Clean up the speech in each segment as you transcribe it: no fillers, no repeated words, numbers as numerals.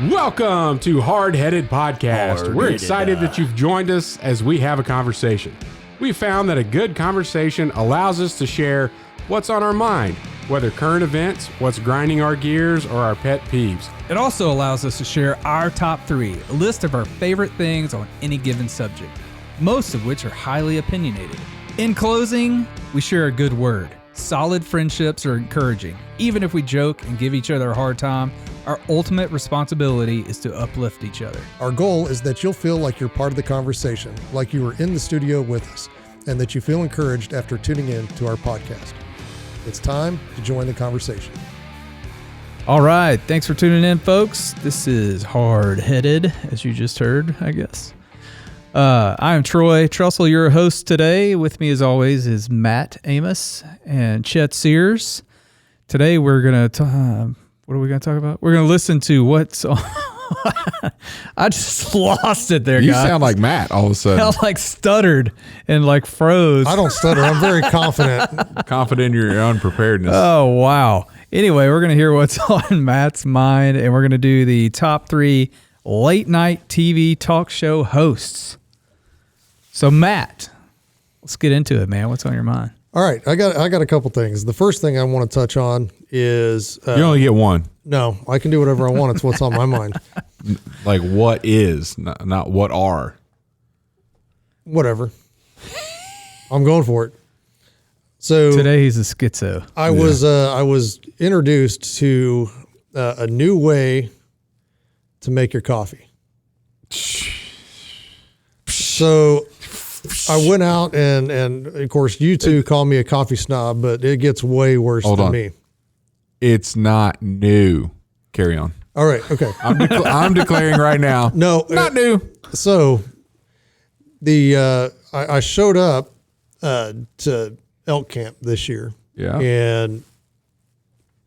Welcome to Hardheaded Podcast. We're excited that you've joined us as we have a conversation. We found that a good conversation allows us to share what's on our mind, whether current events, what's grinding our gears, or our pet peeves. It also allows us to share our top 3, a list of our favorite things on any given subject, most of which are highly opinionated. In closing, we share a good word. Solid friendships are encouraging. Even if we joke and give each other a hard time, our ultimate responsibility is to uplift each other. Our goal is that you'll feel like you're part of the conversation, like you were in the studio with us, and that you feel encouraged after tuning in to our podcast. It's time to join the conversation. All right. Thanks for tuning in, folks. This is Hardheaded, as you just heard, I guess. I am Troy Trussell, your host today. With me, as always, is Matt Amos and Chet Sears. Today, we're going to... what are we going to talk about? We're going to listen to what's on... I just lost it there, guys. You sound like Matt all of a sudden. I like stuttered and like froze. I don't stutter. I'm very confident. Confident in your unpreparedness. Oh, wow. Anyway, we're going to hear what's on Matt's mind, and we're going to do the top 3 late night TV talk show hosts. So, Matt, let's get into it, man. What's on your mind? All right. I got a couple things. The first thing I want to touch on is... you only get one. No, I can do whatever I want. It's what's on my mind. Like what is, not what are. Whatever. I'm going for it. So Today he's a schizo. I was introduced to a new way to make your coffee. So I went out and of course you two call me a coffee snob, but it gets way worse than me. It's not new. Carry on. All right. Okay. I'm declaring right now. No, not new. So I showed up to elk camp this year. Yeah. And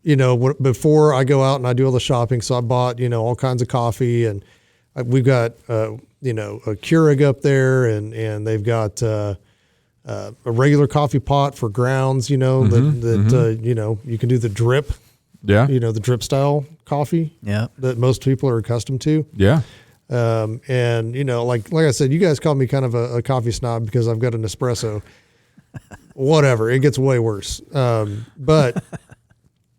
before I go out and I do all the shopping, so I bought all kinds of coffee, and we've got a Keurig up there, and they've got a regular coffee pot for grounds. You can do the drip. Yeah. The drip style coffee. Yeah. That most people are accustomed to. Yeah. And like I said, you guys call me kind of a coffee snob because I've got an espresso. Whatever, it gets way worse. But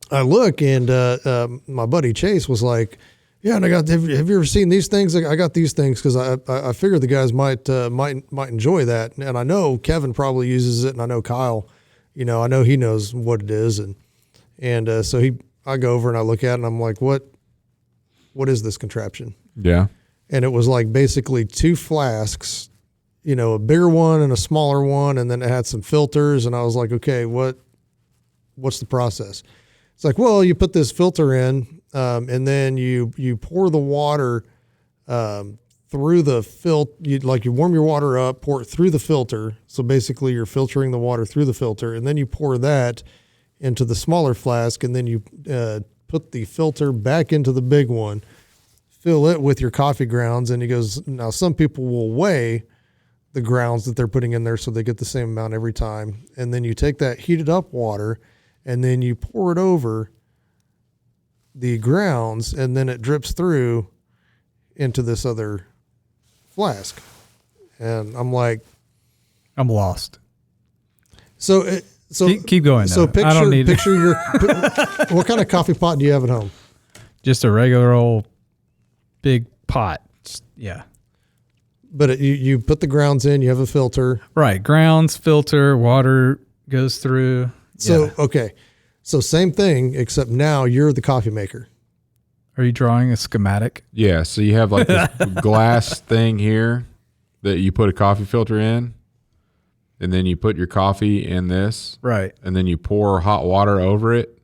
I look, and my buddy Chase was like, "Yeah, and have you ever seen these things? I got these things because I figured the guys might enjoy that, and I know Kevin probably uses it, and I know Kyle, I know he knows what it is, and so I go over and I look at it, and I'm like, what is this contraption?" Yeah. And it was like basically 2 flasks, a bigger one and a smaller one, and then it had some filters, and I was like, okay, what's the process? It's like, well, you put this filter in, and then you pour the water through the filter. You warm your water up, pour it through the filter. So basically, you're filtering the water through the filter, and then you pour that into the smaller flask, and then you put the filter back into the big one, fill it with your coffee grounds. And he goes, now some people will weigh the grounds that they're putting in there so they get the same amount every time. And then you take that heated up water, and then you pour it over the grounds, and then it drips through into this other flask. And I'm like, I'm lost. So keep going. So I don't need picture your, what kind of coffee pot do you have at home? just a regular old big pot. Yeah. But you put the grounds in, you have a filter. Right. Grounds, filter, water goes through. So, yeah. Okay. So same thing, except now you're the coffee maker. Are you drawing a schematic? Yeah. So you have like this glass thing here that you put a coffee filter in, and then you put your coffee in this. Right. And then you pour hot water over it,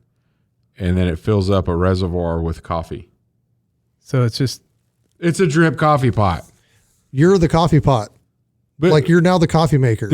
and then it fills up a reservoir with coffee. So it's a drip coffee pot. You're the coffee pot. But like you're now the coffee maker.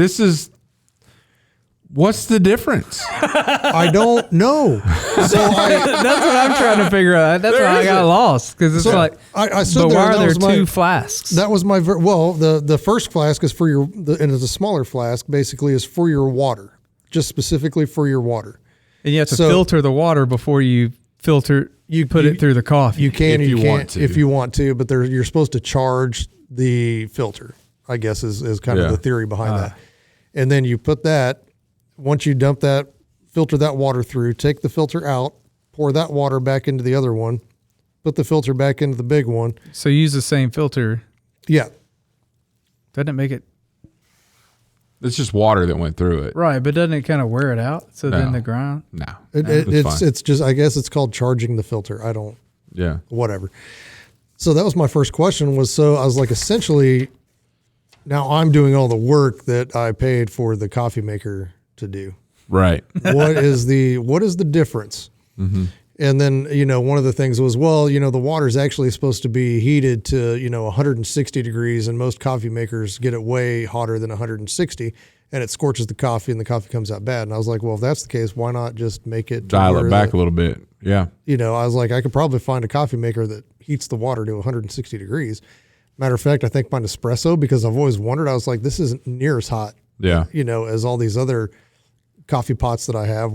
What's the difference? I don't know. that's what I'm trying to figure out. That's why I got lost. Because it's like, I stood but there, why are there two flasks? That was my, the first flask is for and it's a smaller flask, basically is for your water, just specifically for your water. And you have to filter the water before you filter. You put it through the coffee. You can, if you can't, want to. if you want to, but you're supposed to charge the filter, I guess is kind of the theory behind that. And then you put that, once you dump that, filter that water through, take the filter out, pour that water back into the other one, put the filter back into the big one. So you use the same filter. Yeah. Doesn't it make it? It's just water that went through it. Right, but doesn't it kind of wear it out? So then the ground? No. It's just, I guess it's called charging the filter. I don't, whatever. So that was my first question was, so I was like, essentially, now I'm doing all the work that I paid for the coffee maker to do. Right. What is the difference? Mm-hmm. And then, one of the things was, well, the water is actually supposed to be heated to, 160 degrees, and most coffee makers get it way hotter than 160, and it scorches the coffee and the coffee comes out bad. And I was like, well, if that's the case, why not just make it dial it back a little bit? Yeah. I was like, I could probably find a coffee maker that heats the water to 160 degrees. Matter of fact, I think my Nespresso, because I've always wondered, I was like, this isn't near as hot, as all these other coffee pots that I have.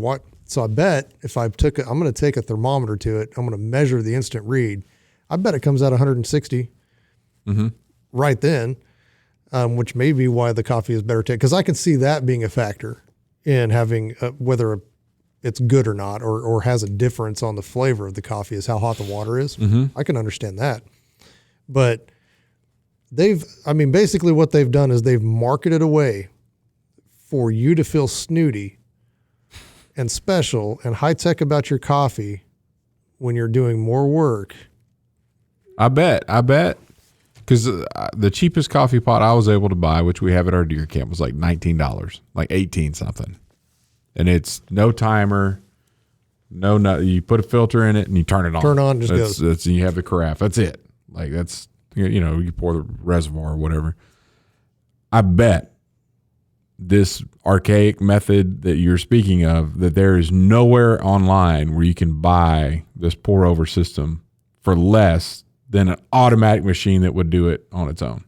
So I bet if I'm going to take a thermometer to it, I'm going to measure the instant read. I bet it comes out 160 right then, which may be why the coffee is better taken. Because I can see that being a factor in having whether it's good or not, or has a difference on the flavor of the coffee is how hot the water is. I can understand that. But basically what they've done is they've marketed a way for you to feel snooty and special and high tech about your coffee when you're doing more work. I bet. Because the cheapest coffee pot I was able to buy, which we have at our deer camp, was like $19, like 18 something. And it's no timer, no, you put a filter in it and you turn it on. Turn on, just goes. You have the carafe. That's it. Like that's, you pour the reservoir or whatever. I bet this archaic method that you're speaking of, that there is nowhere online where you can buy this pour over system for less than an automatic machine that would do it on its own.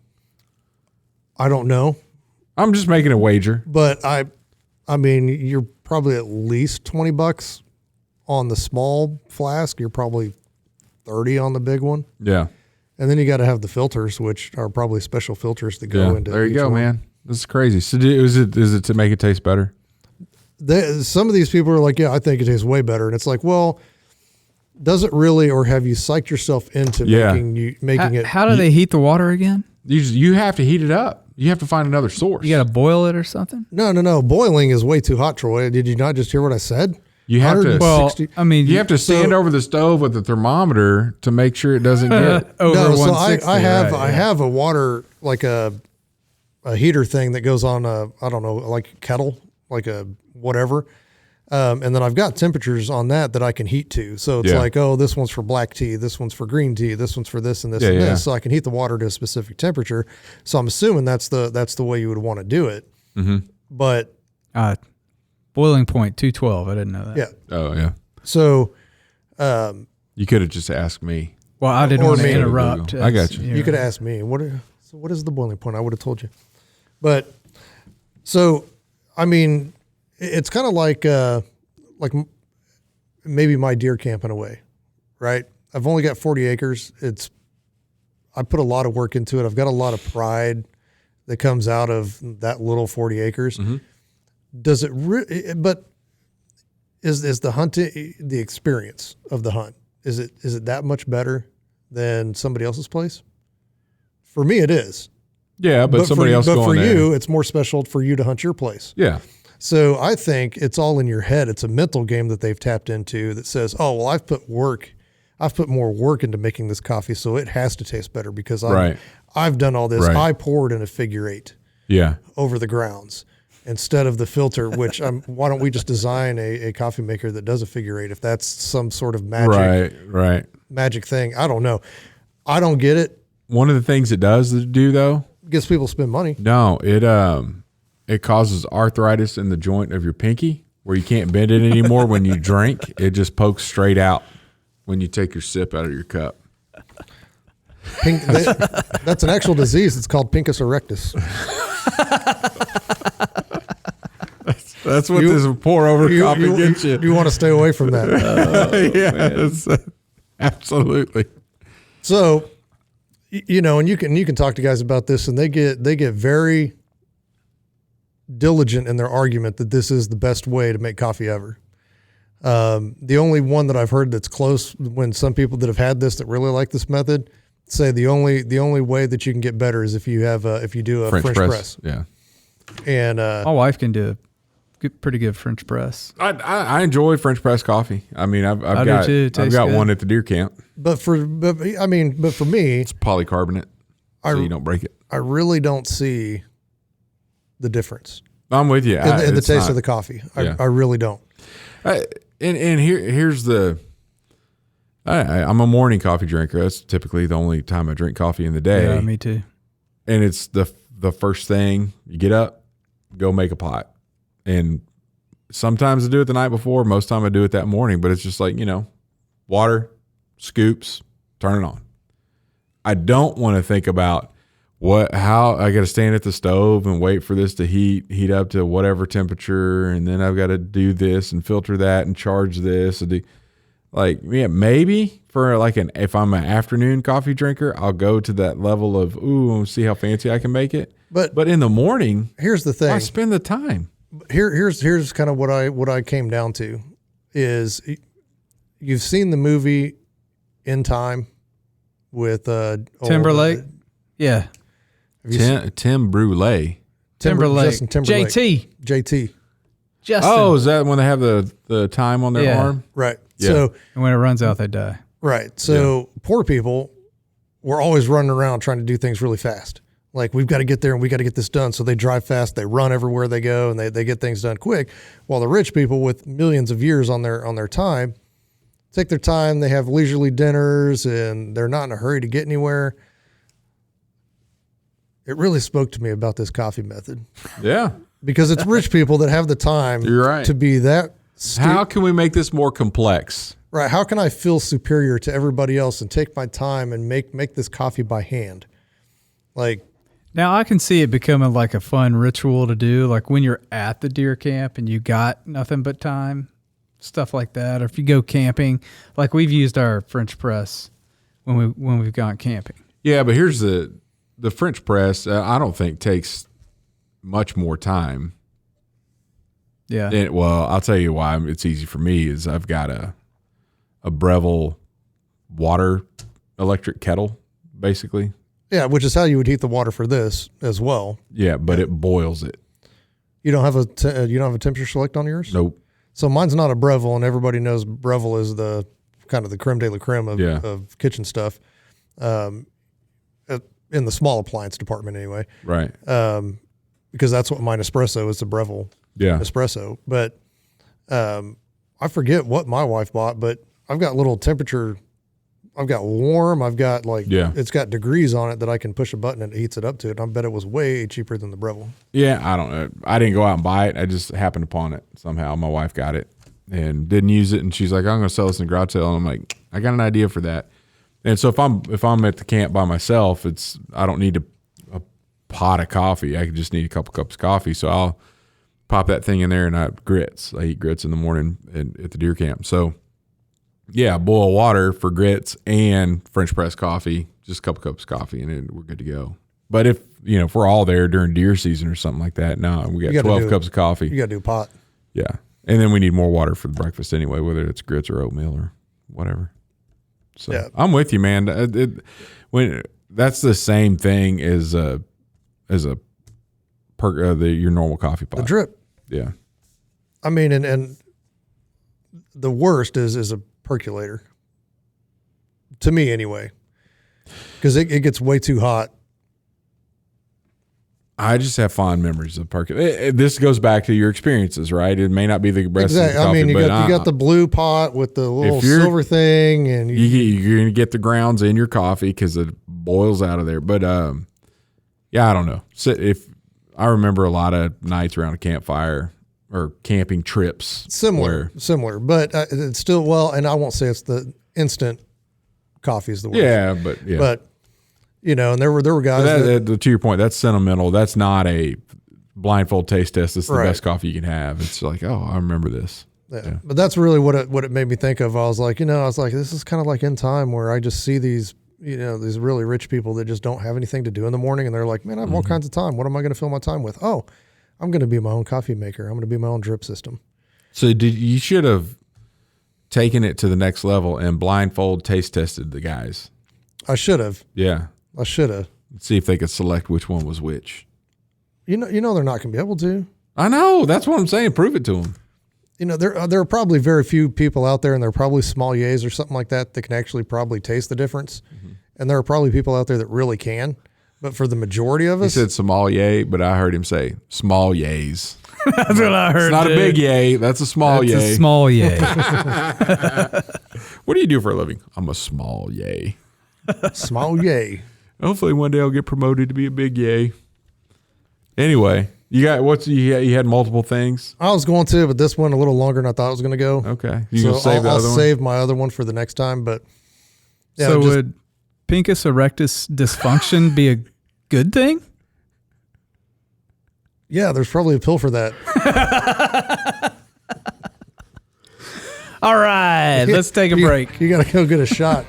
I don't know. I'm just making a wager. But you're probably at least $20 on the small flask. You're probably 30 on the big one. Yeah. And then you got to have the filters, which are probably special filters that go into. There you go, one. Man. This is crazy. So is it to make it taste better? Some of these people are like, yeah, I think it tastes way better. And it's like, well, does it really, or have you psyched yourself into making it? How do they heat the water again? You have to heat it up. You have to find another source. You got to boil it or something? No. Boiling is way too hot, Troy. Did you not just hear what I said? You have to. Well, you have to stand over the stove with the thermometer to make sure it doesn't get over 160. So I have a water, like a heater thing that goes on I don't know, like a kettle, like a whatever. And then I've got temperatures on that I can heat to. So it's like, oh, this one's for black tea, this one's for green tea, this one's for this and this and this. So I can heat the water to a specific temperature. So I'm assuming that's the way you would want to do it. Mm-hmm. But boiling point 212. I didn't know that. Yeah. Oh yeah. So you could have just asked me. Well, I didn't want to interrupt. I got you. You could have asked me what is the boiling point? I would have told you. But so it's kind of like maybe my deer camp in a way, right? I've only got 40 acres. I put a lot of work into it. I've got a lot of pride that comes out of that little 40 acres. Mm-hmm. Does it? But is the hunting, the experience of the hunt, is it that much better than somebody else's place? For me, it is. Yeah, but somebody else. But for there. you, it's more special for you to hunt your place. Yeah. So I think it's all in your head. It's a mental game that they've tapped into that says, oh, well, I've put more work into making this coffee, so it has to taste better because I've done all this. Right. I poured in a figure 8 over the grounds instead of the filter, which why don't we just design a coffee maker that does a figure 8 if that's some sort of magic thing? I don't know. I don't get it. One of the things it does do, though, gets people to spend money. No, it causes arthritis in the joint of your pinky where you can't bend it anymore when you drink. It just pokes straight out when you take your sip out of your cup. That's an actual disease. It's called pincus erectus. That's what this pour over coffee gets you. You want to stay away from that. Yes, absolutely. So, and you can talk to guys about this, and they get very diligent in their argument that this is the best way to make coffee ever. The only one that I've heard that's close, when some people that have had this that really like this method say the only way that you can get better is if you do a French press. Yeah. And my wife can do a pretty good French press. I enjoy French press coffee. I mean, I've got good. one at the deer camp. But for me, It's polycarbonate, so you don't break it. I really don't see the difference. I'm with you. In the taste of the coffee. I really don't. And here's the. I'm a morning coffee drinker. That's typically the only time I drink coffee in the day. Yeah, me too. And it's the first thing you get up, go make a pot. And sometimes I do it the night before. Most time I do it that morning. But it's just like, water, scoops, turn it on. I don't want to think about how I got to stand at the stove and wait for this to heat up to whatever temperature, and then I've got to do this and filter that and charge this and do. Like, maybe for if I'm an afternoon coffee drinker, I'll go to that level of see how fancy I can make it. But in the morning, here's the thing: I spend the time. Here's kind of what I came down to is you've seen the movie In Time with Timberlake. Yeah. Tim Brûlé. Timberlake. Justin Timberlake. JT. Justin. Oh, is that when they have the time on their arm? Right. Yeah. So and when it runs out, they die. Right. So poor people were always running around trying to do things really fast. Like, we've got to get there and we got to get this done. So they drive fast, they run everywhere they go, and they get things done quick. While the rich people with millions of years on their time take their time, they have leisurely dinners, and they're not in a hurry to get anywhere. It really spoke to me about this coffee method. Yeah. Because it's rich people that have the time to be that. How can we make this more complex? Right. How can I feel superior to everybody else and take my time and make this coffee by hand? Like, now I can see it becoming like a fun ritual to do, like when you're at the deer camp and you got nothing but time, stuff like that. Or if you go camping, like we've used our French press when we've gone camping. Yeah, but here's the French press. I don't think takes much more time. Yeah. Well, I'll tell you why it's easy for me is I've got a Breville water electric kettle, basically. Yeah, which is how you would heat the water for this as well. Yeah, but it boils it. You don't have a temperature select on yours? Nope. So mine's not a Breville, and everybody knows Breville is the kind of the creme de la creme of kitchen stuff, in the small appliance department anyway. Right. Because that's what mine espresso is, the Breville espresso. But I forget what my wife bought, but I've got little temperature. I've got warm. I've got it's got degrees on it that I can push a button and it heats it up to it. And I bet it was way cheaper than the Breville. Yeah, I don't know. I didn't go out and buy it. I just happened upon it somehow. My wife got it and didn't use it, and she's like, "I'm going to sell this in a garage sale." And I'm like, "I got an idea for that." And so if I'm at the camp by myself, I don't need a pot of coffee. I just need a couple cups of coffee. So I'll pop that thing in there and I eat grits in the morning at the deer camp. So yeah, boil water for grits and French press coffee, just a couple cups of coffee, and then we're good to go. But if we're all there during deer season or something like that, no, we got 12 cups of coffee. You got to do a pot. Yeah. And then we need more water for the breakfast anyway, whether it's grits or oatmeal or whatever. So yeah. I'm with you, man. That's the same thing as your normal coffee pot. The drip. Yeah. I mean, and the worst is a percolator. To me, anyway, because it gets way too hot. I just have fond memories of percolator. This goes back to your experiences, right? It may not be the best exactly. Coffee, I mean, you got the blue pot with the little silver thing, and you're going to get the grounds in your coffee because it boils out of there. But yeah, I don't know. So if I remember a lot of nights around a campfire or camping trips, similar, but it's still and I won't say it's the instant coffee is the worst. Yeah, but and there were guys to your point, that's sentimental. That's not a blindfold taste test. It's the Right. best coffee you can have. It's like, oh, I remember this. Yeah. But that's really what it made me think of. I was like, this is kind of like in time where I just see these, these really rich people that just don't have anything to do in the morning. And they're like, man, I have all kinds of time. What am I going to fill my time with? Oh, I'm going to be my own coffee maker. I'm going to be my own drip system. So you should have taken it to the next level and blindfold taste tested the guys. I should have. Yeah. I should have. See if they could select which one was which. They're not going to be able to. I know. That's what I'm saying. Prove it to them. There are probably very few people out there, and there are probably sommeliers or something like that can actually probably taste the difference. Mm-hmm. And there are probably people out there that really can. But for the majority of us, he said sommelier, but I heard him say small yays. That's what I heard. It's not a big yay. That's a small yay. It's a small yay. What do you do for a living? I'm a small yay. Small yay. Hopefully one day I'll get promoted to be a big yay. Anyway, you had multiple things? I was going to, but this one a little longer than I thought it was going to go. Okay. I'll save my other one for the next time. But yeah, so would Pincus erectus dysfunction be a good thing? Yeah, there's probably a pill for that. All right, let's take a break. You got to go get a shot.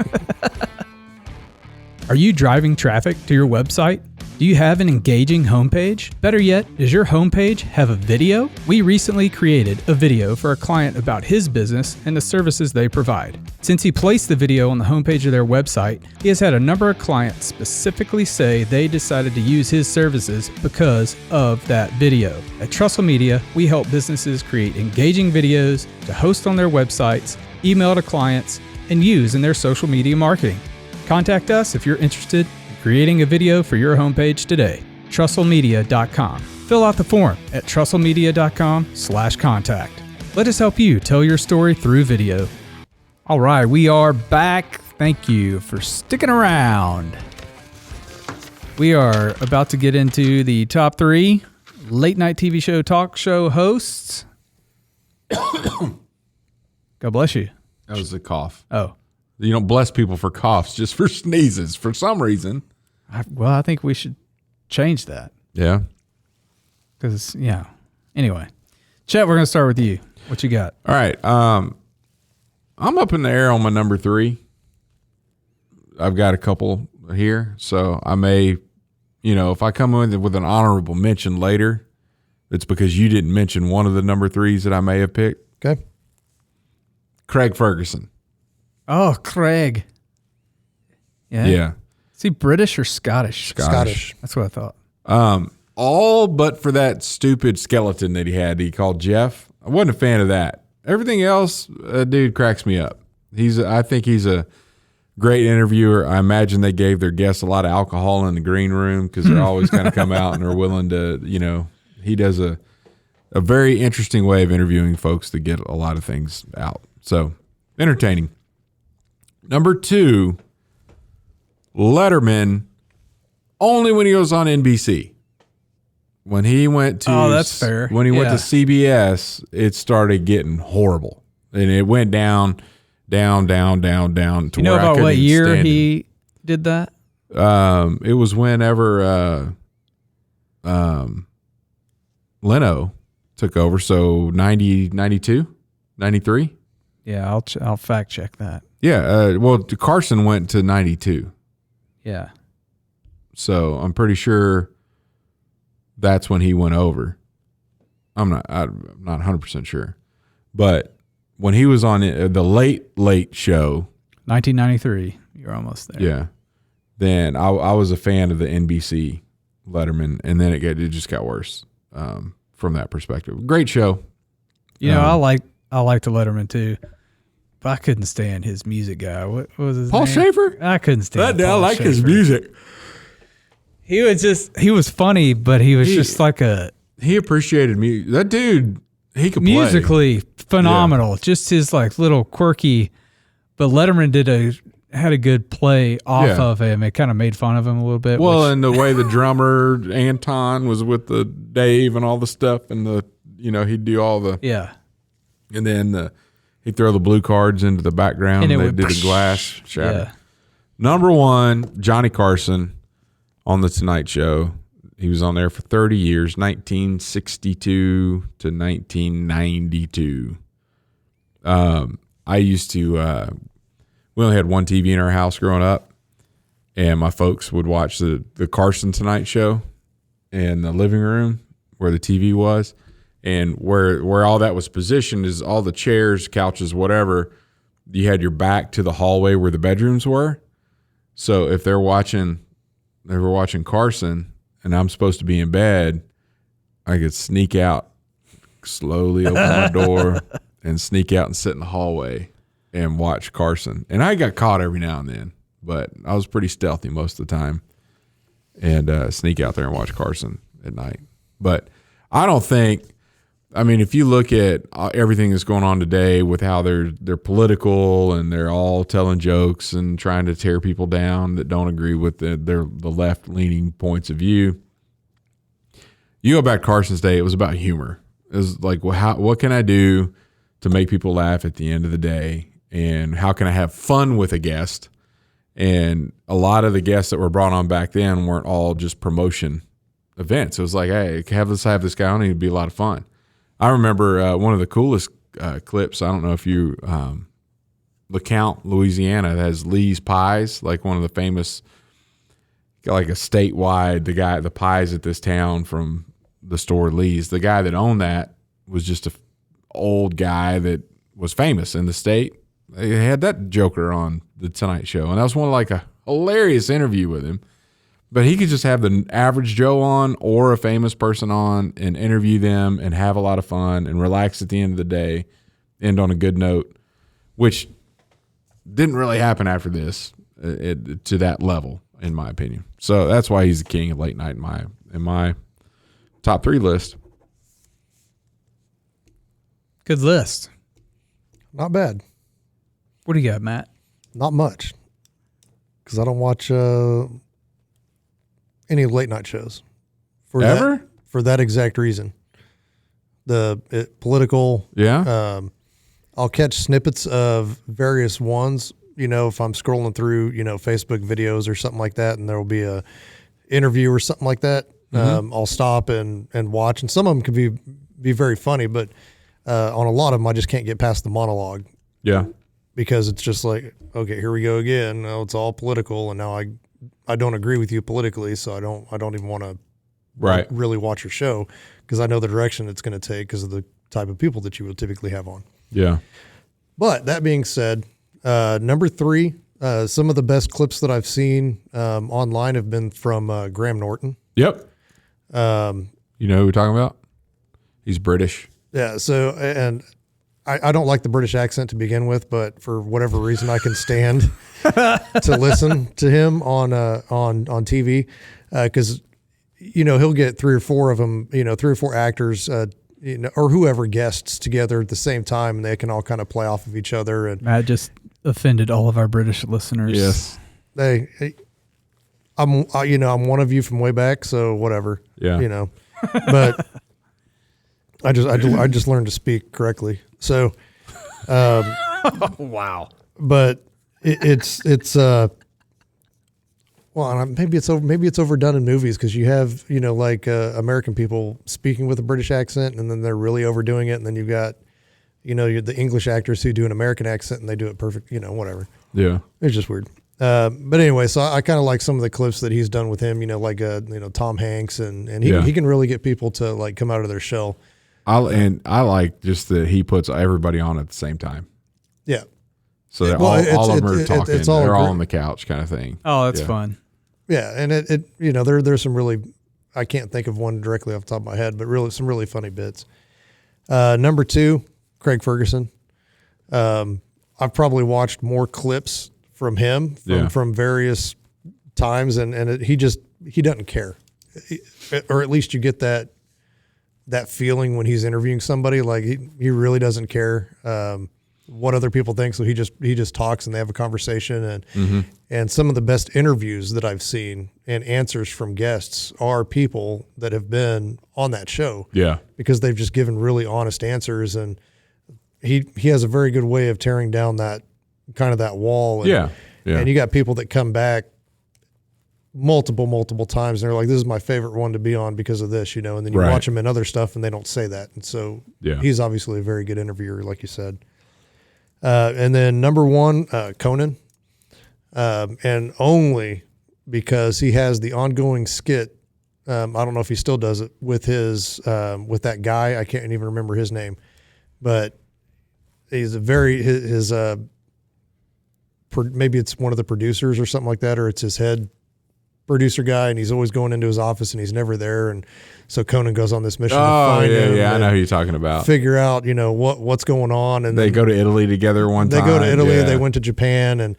Are you driving traffic to your website? Do you have an engaging homepage? Better yet, does your homepage have a video? We recently created a video for a client about his business and the services they provide. Since he placed the video on the homepage of their website, he has had a number of clients specifically say they decided to use his services because of that video. At Trussell Media, we help businesses create engaging videos to host on their websites, email to clients, and use in their social media marketing. Contact us if you're interested in creating a video for your homepage today. TrussellMedia.com. Fill out the form at TrussellMedia.com/contact. Let us help you tell your story through video. All right, we are back. Thank you for sticking around. We are about to get into the top 3 late night TV show talk show hosts. God bless you. That was a cough. Oh. You don't bless people for coughs, just for sneezes for some reason. I think we should change that. Yeah. Because, Anyway. Chet, we're going to start with you. What you got? All right. I'm up in the air on my number 3. I've got a couple here. So I may, if I come in with an honorable mention later, it's because you didn't mention one of the number 3s that I may have picked. Okay. Craig Ferguson. Oh, Craig. Yeah. Is he British or Scottish? Scottish. That's what I thought. All but for that stupid skeleton that he called Jeff. I wasn't a fan of that. Everything else, dude cracks me up. I think he's a great interviewer. I imagine they gave their guests a lot of alcohol in the green room because they're always kind of come out and are willing to, he does a very interesting way of interviewing folks to get a lot of things out. So entertaining. Number 2, Letterman, only when he goes on NBC. When he went to that's fair. When he went to CBS, it started getting horrible, and it went down to where I about what year he did that? It was whenever Leno took over, so 90, 92, 93. Yeah, I'll fact check that. Yeah, Carson went to 92. Yeah. So I'm pretty sure that's when he went over. I'm not 100% sure. But when he was on the late show. 1993. You're almost there. Yeah. Then I was a fan of the NBC Letterman, and then it just got worse from that perspective. Great show. I like the Letterman too. But I couldn't stand his music guy. What was his Paul name? Schaefer? I couldn't stand Paul I like Schaefer. his music. He was funny, but he was just like he appreciated music. That dude, he could musically play. phenomenal. Yeah. Just his little quirky, but Letterman had a good play off of him. It kind of made fun of him a little bit. Well, and the way the drummer Anton was with the Dave and all the stuff, and he'd do all the and then he'd throw the blue cards into the background, and they did the glass shatter. Yeah. Number 1, Johnny Carson on the Tonight Show. He was on there for 30 years, 1962 to 1992. I used to, we only had one TV in our house growing up, and my folks would watch the Carson Tonight Show in the living room where the TV was. And where all that was positioned is all the chairs, couches, whatever. You had your back to the hallway where the bedrooms were. So if they were watching Carson and I'm supposed to be in bed, I could sneak out, slowly open my door and sneak out and sit in the hallway and watch Carson. And I got caught every now and then, but I was pretty stealthy most of the time and sneak out there and watch Carson at night. But I don't think, I mean, if you look at everything that's going on today with how they're political and they're all telling jokes and trying to tear people down that don't agree with the left-leaning points of view, you go back to Carson's day, it was about humor. It was like, well, what can I do to make people laugh at the end of the day, and how can I have fun with a guest? And a lot of the guests that were brought on back then weren't all just promotion events. It was like, hey, have this guy on, it'd be a lot of fun. I remember one of the coolest clips. I don't know if you, LeCount, Louisiana, that has Lee's Pies, like one of the famous, like a statewide, the pies at this town from the store Lee's. The guy that owned that was just a old guy that was famous in the state. They had that joker on the Tonight Show, and that was one of like a hilarious interview with him. But he could just have the average Joe on or a famous person on and interview them and have a lot of fun and relax at the end of the day, end on a good note, which didn't really happen after this to that level, in my opinion. So that's why he's the king of late night in my top 3 list. Good list. Not bad. What do you got, Matt? Not much, because I don't watch any late night shows. For that exact reason. Political. Yeah. I'll catch snippets of various ones, if I'm scrolling through, Facebook videos or something like that, and there will be a interview or something like that. Mm-hmm. I'll stop and watch, and some of them can be very funny, but on a lot of them, I just can't get past the monologue. Yeah. Because it's just like, okay, here we go again. Now it's all political, and now I don't agree with you politically, so I don't even want to really watch your show, because I know the direction it's going to take because of the type of people that you will typically have on. Yeah. But that being said, number 3, some of the best clips that I've seen online have been from Graham Norton. Yep. You know who we're talking about? He's British. Yeah. So, and I don't like the British accent to begin with, but for whatever reason, I can stand to listen to him on TV, because he'll get 3 or 4 of them, 3 or 4 actors, or whoever guests together at the same time, and they can all kind of play off of each other. And Matt just offended all of our British listeners. Yes. I'm one of you from way back, so whatever. Yeah. But I just learned to speak correctly. So, wow. But it's well, maybe it's overdone in movies, because you have American people speaking with a British accent, and then they're really overdoing it, and then you've got the English actors who do an American accent and they do it perfect. Whatever. Yeah, it's just weird. But anyway, so I kind of like some of the clips that he's done with him. Tom Hanks, and he can really get people to like come out of their shell. I like just that he puts everybody on at the same time. Yeah. So that all of them are talking. They're all on the couch kind of thing. Oh, that's fun. Yeah, and there's some really, I can't think of one directly off the top of my head, but really some really funny bits. Number 2, Craig Ferguson. I've probably watched more clips from him from various times, and he doesn't care, or at least you get that feeling when he's interviewing somebody, like he really doesn't care what other people think. So he just talks, and they have a conversation, and some of the best interviews that I've seen and answers from guests are people that have been on that show. Yeah. Because they've just given really honest answers, and he has a very good way of tearing down that kind of that wall. And, yeah. And you got people that come back multiple times. And they're like, this is my favorite one to be on because of this, and then you watch him in other stuff and they don't say that. And so he's obviously a very good interviewer, like you said. And then number one, Connan. And only because he has the ongoing skit. I don't know if he still does it with his, with that guy. I can't even remember his name, but he's a very, maybe it's one of the producers or something like that, or it's his head producer guy, and he's always going into his office and he's never there. And so Connan goes on this mission to find him. Yeah, I know who you're talking about. Figure out, what's going on. And they go to Italy together one time. They go to Italy, they went to Japan,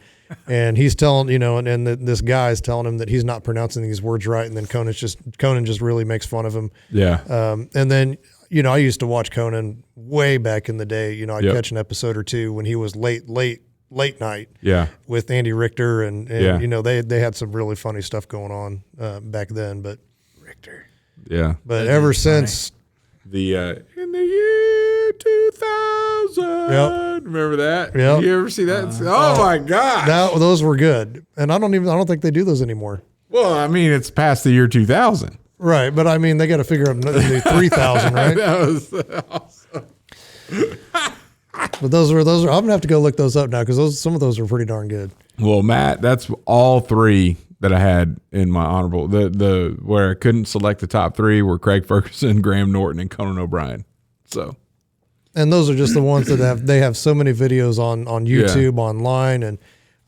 and he's telling, and this guy's telling him that he's not pronouncing these words right. And then Conan just really makes fun of him. Yeah. And then, I used to watch Conan way back in the day. I'd catch an episode or two when he was late night with Andy Richter and they had some really funny stuff going on back then, but Richter. Yeah. But ever since the in the year 2000. Yep. Remember that? Yep. You ever see that? Oh my god. Those were good. And I don't think they do those anymore. Well, I mean, it's past the year 2000. Right, but I mean, they got to figure out the 3000, right? That was awesome. But those are. I'm gonna have to go look those up now because some of those are pretty darn good. Well, Matt, that's all three that I had in my honorable. The where I couldn't select the top three were Craig Ferguson, Graham Norton, and Conan O'Brien. So, and those are just the ones that have so many videos on YouTube, online, and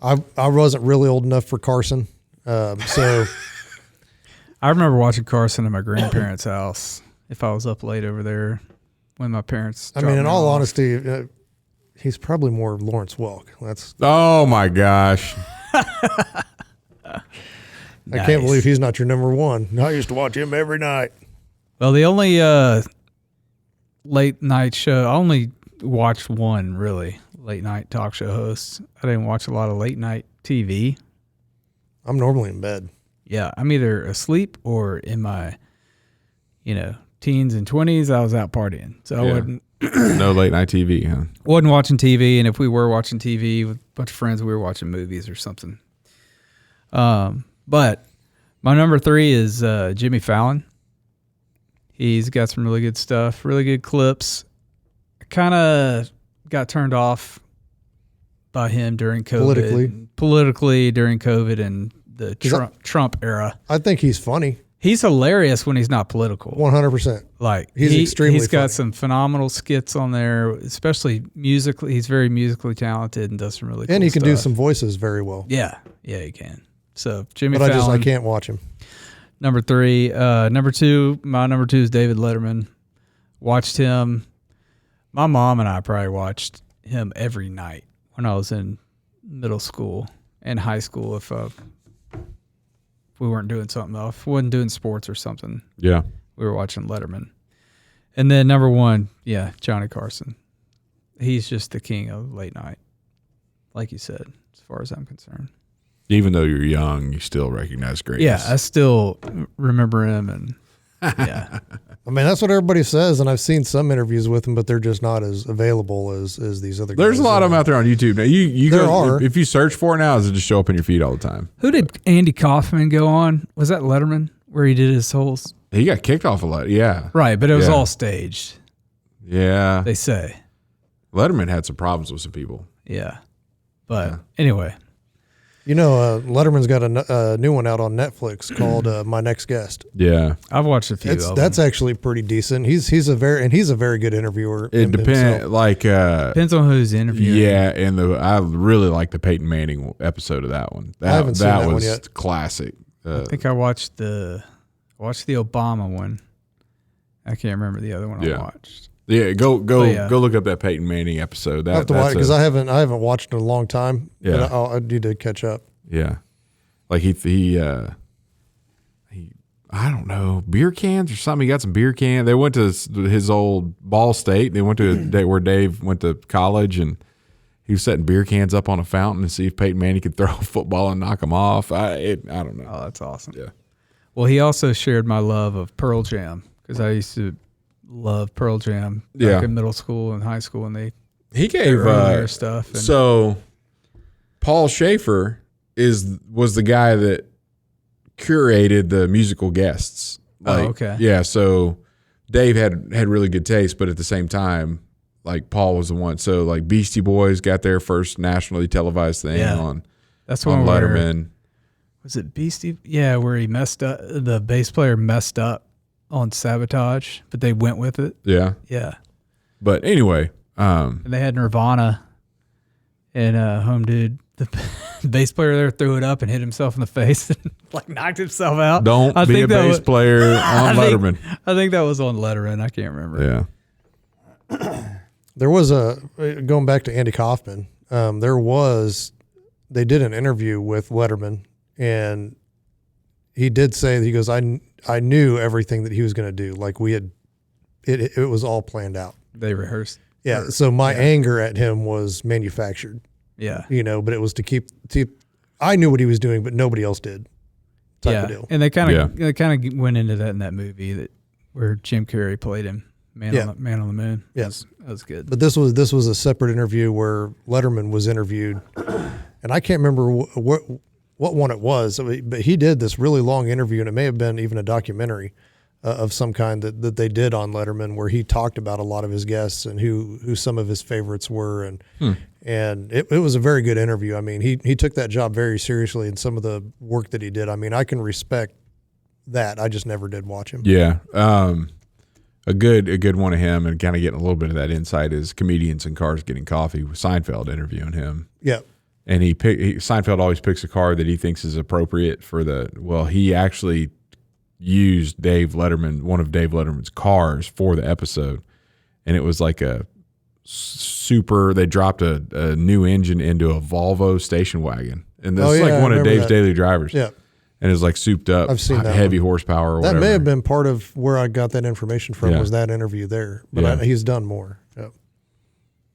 I wasn't really old enough for Carson, so. I remember watching Carson at my grandparents' house if I was up late over there when my parents. I mean, in all honesty, he's probably more Lawrence Welk. That's. Oh my gosh. I can't believe he's not your number one. I used to watch him every night. Well, the only late night show, I only watched one really late night talk show host. I didn't watch a lot of late night TV. I'm normally in bed. Yeah, I'm either asleep or in my, teens and 20s. I was out partying, so I wasn't. No late night TV, huh? Wasn't watching TV, and if we were watching TV with a bunch of friends, we were watching movies or something. But my number three is Jimmy Fallon. He's got some really good stuff, really good clips. I kind of got turned off by him during COVID. Politically during COVID and the Trump era. I think he's funny. He's hilarious when he's not political. 100%. Like he's extremely He's got funny. some phenomenal skits on there, especially musically. He's very musically talented and does some really cool And he can stuff. do some voices very well. Yeah, he can. So Jimmy But Fallon. I can't watch him. Number three. Number two, my number two is David Letterman. Watched him. My mom and I probably watched him every night when I was in middle school and high school if we weren't doing something else. If we wasn't doing sports or something. Yeah. We were watching Letterman. And then number one, Johnny Carson. He's just the king of late night, like you said, as far as I'm concerned. Even though you're young, you still recognize greatness. Yeah, I still remember him, and yeah. I mean, that's what everybody says, and I've seen some interviews with him, but they're just not as available as these other guys. There's a lot of them out there on YouTube now. There are. If you search for it now, does it just show up in your feed all the time? Who did Andy Kaufman go on? Was that Letterman where he did his whole? He got kicked off a lot. Yeah. Right, but it was all staged. Yeah. They say. Letterman had some problems with some people. Yeah, but anyway. Letterman's got a new one out on Netflix called My Next Guest. Yeah, I've watched a few. That's actually pretty decent. He's a very good interviewer. It depends. Depends on who's interviewing. Yeah, and I really like the Peyton Manning episode of that one. I haven't seen that was one yet. Classic. I think I watched the Obama one. I can't remember the other one I watched. Yeah, go look up that Peyton Manning episode. I have to watch because I haven't watched it in a long time. Yeah, but I need to catch up. Yeah, like he I don't know, beer cans or something. He got some beer cans. They went to his old Ball State. They went to where Dave went to college, and he was setting beer cans up on a fountain to see if Peyton Manning could throw a football and knock him off. I don't know. Oh, that's awesome. Yeah. Well, he also shared my love of Pearl Jam because I used to love Pearl Jam back in middle school and high school, and he gave their stuff. And so Paul Schaefer was the guy that curated the musical guests. Like, okay. Yeah, so Dave had really good taste, but at the same time, like Paul was the one. So like Beastie Boys got their first nationally televised thing on Letterman. Was it Beastie? Yeah, where he messed up. The bass player messed up on Sabotage, but they went with it. Yeah. Yeah. But anyway, and they had Nirvana and Home Dude. The bass player there threw it up and hit himself in the face and like knocked himself out. Don't be a bass player on Letterman. I think that was on Letterman. I can't remember. Yeah. There was going back to Andy Kaufman, they did an interview with Letterman, and he did say that he goes, I knew everything that he was going to do. Like it was all planned out. They rehearsed. Yeah. So my anger at him was manufactured. Yeah. But it was to keep, I knew what he was doing, but nobody else did. Type of deal. And they kind of went into that in that movie where Jim Carrey played him, Man on the Moon. Yes. That was good. But this was a separate interview where Letterman was interviewed, and I can't remember what one it was, but he did this really long interview, and it may have been even a documentary of some kind that they did on Letterman, where he talked about a lot of his guests and who some of his favorites were, and it was a very good interview. I mean, he took that job very seriously, and some of the work that he did, I mean, I can respect that. I just never did watch him. Yeah. A good one of him, and kind of getting a little bit of that insight, is Comedians in Cars Getting Coffee with Seinfeld interviewing him. Yeah. And Seinfeld always picks a car that he thinks is appropriate for he actually used one of Dave Letterman's cars for the episode. And it was like they dropped a new engine into a Volvo station wagon. And this is like one of Dave's daily drivers. Yeah. And it's like souped up, I've seen that heavy horsepower or whatever. That may have been part of where I got that information from, was that interview there. But he's done more. Yeah.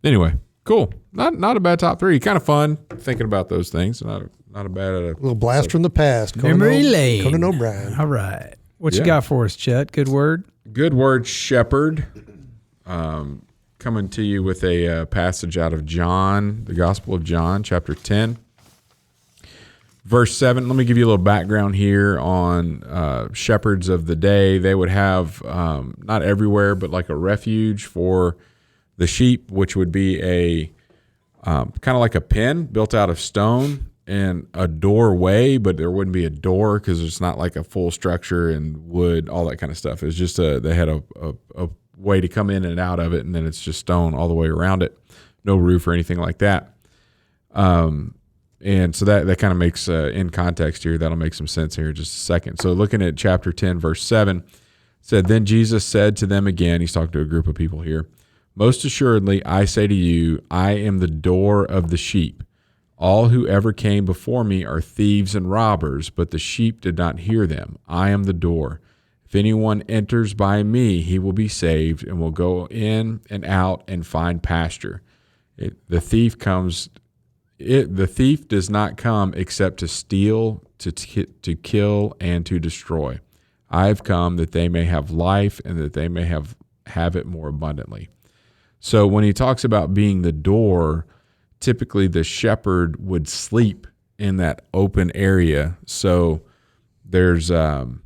Anyway, cool. Not a bad top three. Kind of fun thinking about those things. Not a bad. A little blast from the past. Memory lane. Conan O'Brien. All right. What you got for us, Chet? Good word? Good word, shepherd. Coming to you with a passage out of John, the Gospel of John, chapter 10. Verse 7, let me give you a little background here on shepherds of the day. They would have, not everywhere, but like a refuge for the sheep, which would be a kind of like a pen built out of stone and a doorway, but there wouldn't be a door because it's not like a full structure and wood, all that kind of stuff. It's just they had a way to come in and out of it, and then it's just stone all the way around it. No roof or anything like that. And so that kind of makes, in context here, that'll make some sense here in just a second. So looking at chapter 10, verse 7, said, Then Jesus said to them again, he's talking to a group of people here, Most assuredly, I say to you, I am the door of the sheep. All who ever came before me are thieves and robbers, but the sheep did not hear them. I am the door. If anyone enters by me, he will be saved and will go in and out and find pasture. The thief does not come except to steal, to kill, and to destroy. I have come that they may have life and that they may have it more abundantly. So when he talks about being the door, typically the shepherd would sleep in that open area. So there's the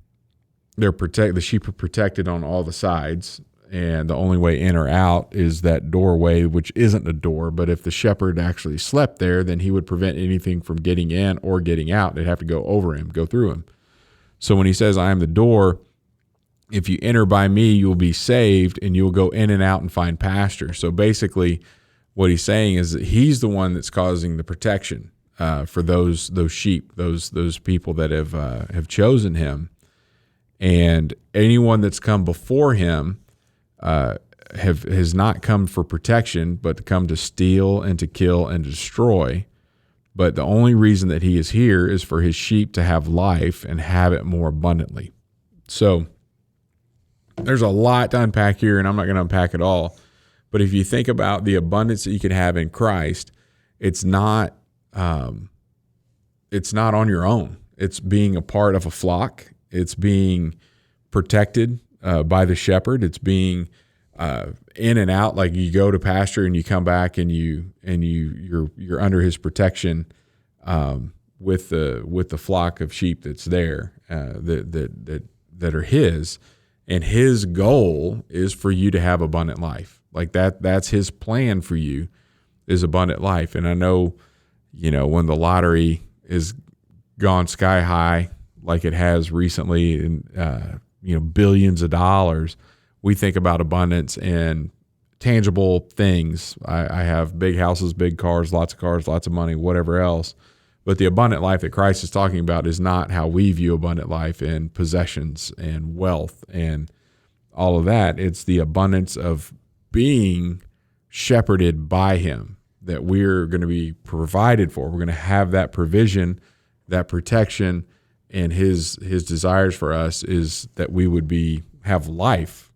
sheep are protected on all the sides, and the only way in or out is that doorway, which isn't a door. But if the shepherd actually slept there, then he would prevent anything from getting in or getting out. They'd have to go over him, go through him. So when he says, I am the door, if you enter by me, you'll be saved and you'll go in and out and find pasture. So basically what he's saying is that he's the one that's causing the protection for those sheep, those people that have chosen him. And anyone that's come before him has not come for protection, but to come to steal and to kill and destroy. But the only reason that he is here is for his sheep to have life and have it more abundantly. So there's a lot to unpack here, and I'm not going to unpack it all. But if you think about the abundance that you can have in Christ, it's not on your own. It's being a part of a flock. It's being protected by the shepherd. It's being in and out, like you go to pasture and you come back and you're under his protection with the flock of sheep that's there. that are his, and his goal is for you to have abundant life. Like that's his plan for you, is abundant life. And I know, when the lottery is gone sky high, like it has recently, in billions of dollars, we think about abundance and tangible things. I have big houses, big cars, lots of money, whatever else. But the abundant life that Christ is talking about is not how we view abundant life and possessions and wealth and all of that. It's the abundance of being shepherded by him, that we're going to be provided for. We're going to have that provision, that protection, and his desires for us is that we would have life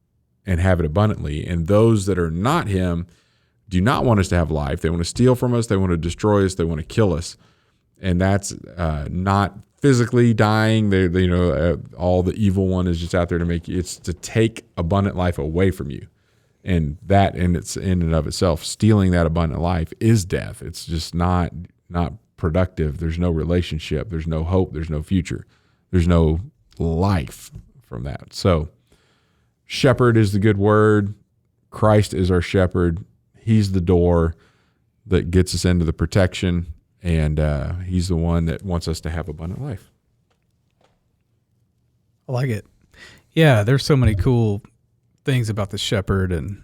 and have it abundantly. And those that are not him do not want us to have life. They want to steal from us. They want to destroy us. They want to kill us. And that's not physically dying. All the evil one is just out there to make you. It's to take abundant life away from you, and that in and of itself, stealing that abundant life is death. It's just not productive. There's no relationship. There's no hope. There's no future. There's no life from that. So, shepherd is the good word. Christ is our shepherd. He's the door that gets us into the protection. And he's the one that wants us to have abundant life. I like it. Yeah, there's so many cool things about the shepherd and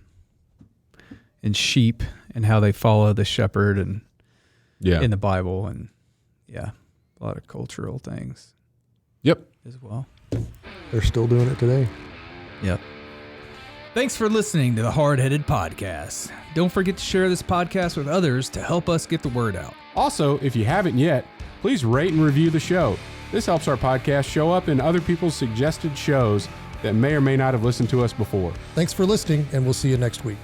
sheep and how they follow the shepherd and in the Bible, and a lot of cultural things. Yep. As well. They're still doing it today. Yep. Thanks for listening to the Hardheaded Podcast. Don't forget to share this podcast with others to help us get the word out. Also, if you haven't yet, please rate and review the show. This helps our podcast show up in other people's suggested shows that may or may not have listened to us before. Thanks for listening, and we'll see you next week.